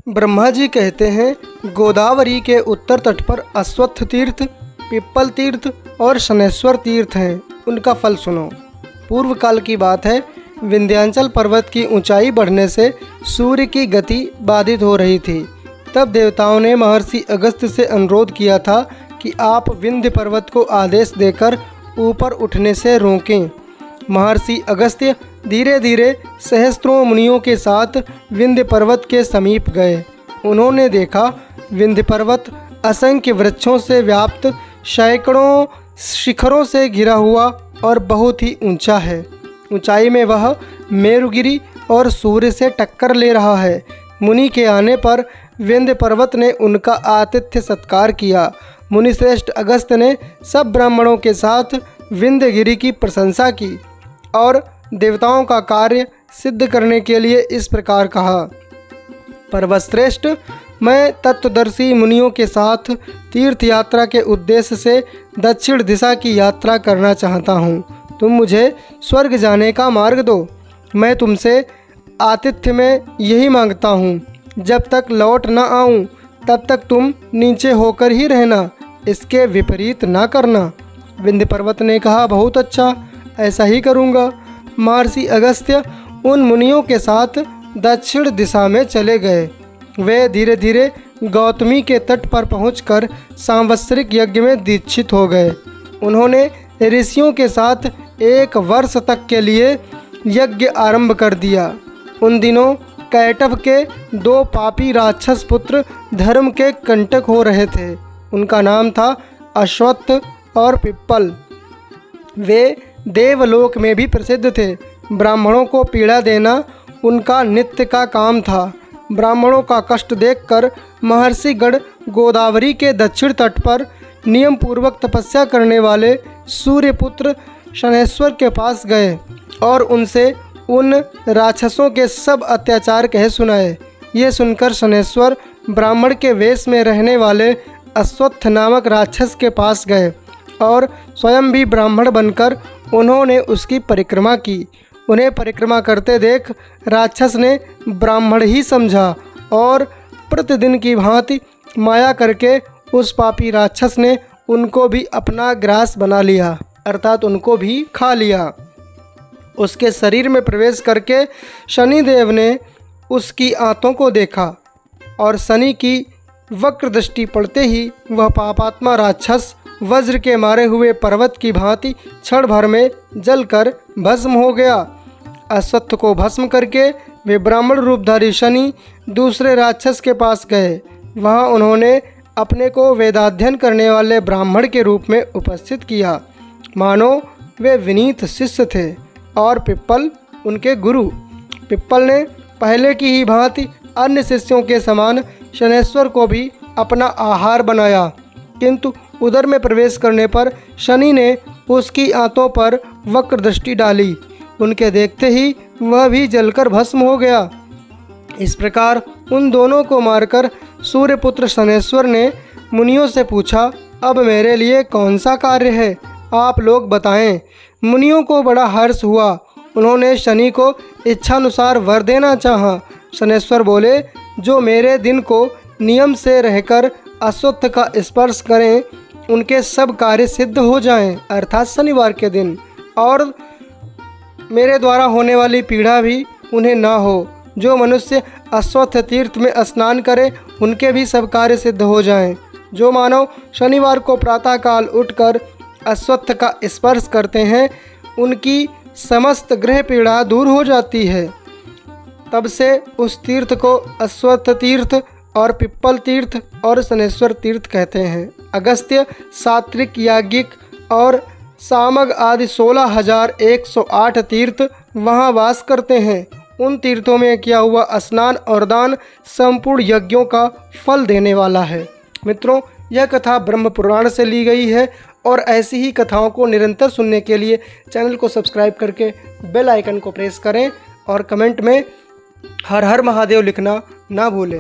ब्रह्मा जी कहते हैं, गोदावरी के उत्तर तट पर अश्वत्थ तीर्थ, पिप्पल तीर्थ और शनैश्वर तीर्थ हैं। उनका फल सुनो। पूर्व काल की बात है, विंध्याचल पर्वत की ऊंचाई बढ़ने से सूर्य की गति बाधित हो रही थी। तब देवताओं ने महर्षि अगस्त्य से अनुरोध किया था कि आप विंध्य पर्वत को आदेश देकर ऊपर उठने से रोकें। महर्षि अगस्त्य धीरे धीरे सहस्त्रों मुनियों के साथ विंध्य पर्वत के समीप गए। उन्होंने देखा विंध्य पर्वत असंख्य वृक्षों से व्याप्त, सैकड़ों शिखरों से घिरा हुआ और बहुत ही ऊंचा है। ऊंचाई में वह मेरुगिरी और सूर्य से टक्कर ले रहा है। मुनि के आने पर विंध्य पर्वत ने उनका आतिथ्य सत्कार किया। मुनिश्रेष्ठ अगस्त्य ने सब ब्राह्मणों के साथ विंध्यगिरि की प्रशंसा की और देवताओं का कार्य सिद्ध करने के लिए इस प्रकार कहा। पर्वतश्रेष्ठ, मैं तत्वदर्शी मुनियों के साथ तीर्थ यात्रा के उद्देश्य से दक्षिण दिशा की यात्रा करना चाहता हूँ। तुम मुझे स्वर्ग जाने का मार्ग दो। मैं तुमसे आतिथ्य में यही मांगता हूँ, जब तक लौट न आऊँ तब तक तुम नीचे होकर ही रहना, इसके विपरीत ना करना। विंध्य पर्वत ने कहा, बहुत अच्छा, ऐसा ही करूँगा। महर्षि अगस्त्य उन मुनियों के साथ दक्षिण दिशा में चले गए। वे धीरे धीरे गौतमी के तट पर पहुंचकर सांवत्सरिक यज्ञ में दीक्षित हो गए। उन्होंने ऋषियों के साथ 1 वर्ष तक के लिए यज्ञ आरंभ कर दिया। उन दिनों कैटभ के 2 पापी राक्षस पुत्र धर्म के कंटक हो रहे थे। उनका नाम था अश्वत्थ और पिप्पल। वे देवलोक में भी प्रसिद्ध थे। ब्राह्मणों को पीड़ा देना उनका नित्य का काम था। ब्राह्मणों का कष्ट देखकर महर्षिगण गोदावरी के दक्षिण तट पर नियम पूर्वक तपस्या करने वाले सूर्यपुत्र शनैश्वर के पास गए और उनसे उन राक्षसों के सब अत्याचार कह सुनाए। ये सुनकर शनैश्वर ब्राह्मण के वेश में रहने वाले अश्वत्थ नामक राक्षस के पास गए और स्वयं भी ब्राह्मण बनकर उन्होंने उसकी परिक्रमा की। उन्हें परिक्रमा करते देख राक्षस ने ब्राह्मण ही समझा और प्रतिदिन की भांति माया करके उस पापी राक्षस ने उनको भी अपना ग्रास बना लिया, अर्थात उनको भी खा लिया। उसके शरीर में प्रवेश करके शनिदेव ने उसकी आंतों को देखा और शनि की वक्र दृष्टि पड़ते ही वह पापात्मा राक्षस वज्र के मारे हुए पर्वत की भांति क्षण भर में जलकर भस्म हो गया। अश्वत्थ को भस्म करके वे ब्राह्मण रूपधारी शनि दूसरे राक्षस के पास गए। वहां उन्होंने अपने को वेदाध्ययन करने वाले ब्राह्मण के रूप में उपस्थित किया, मानो वे विनीत शिष्य थे, और पिप्पल उनके गुरु। पिप्पल ने पहले की ही भांति अन्य शिष्यों के समान शनैश्वर को भी अपना आहार बनाया, किंतु उदर में प्रवेश करने पर शनि ने उसकी आंतों पर वक्र दृष्टि डाली। उनके देखते ही वह भी जलकर भस्म हो गया। इस प्रकार उन दोनों को मारकर सूर्यपुत्र शनैश्वर ने मुनियों से पूछा, अब मेरे लिए कौन सा कार्य है, आप लोग बताएं। मुनियों को बड़ा हर्ष हुआ। उन्होंने शनि को इच्छानुसार वर देना चाहा। शनैश्वर बोले, जो मेरे दिन को नियम से रहकर अश्वत्थ का स्पर्श करें, उनके सब कार्य सिद्ध हो जाएं, अर्थात शनिवार के दिन, और मेरे द्वारा होने वाली पीड़ा भी उन्हें ना हो। जो मनुष्य अश्वत्थ तीर्थ में स्नान करे, उनके भी सब कार्य सिद्ध हो जाएं। जो मानव शनिवार को प्रातःकाल उठकर अश्वत्थ का स्पर्श करते हैं, उनकी समस्त ग्रह पीड़ा दूर हो जाती है। तब से उस तीर्थ को अश्वत्थ तीर्थ और पिप्पल तीर्थ और शनैश्वर तीर्थ कहते हैं। अगस्त्य, सात्विक, याज्ञिक और सामग आदि 16,108 तीर्थ वहाँ वास करते हैं। उन तीर्थों में किया हुआ स्नान और दान संपूर्ण यज्ञों का फल देने वाला है। मित्रों, यह कथा ब्रह्म पुराण से ली गई है और ऐसी ही कथाओं को निरंतर सुनने के लिए चैनल को सब्सक्राइब करके बेल आइकन को प्रेस करें और कमेंट में हर हर महादेव लिखना ना भूलें।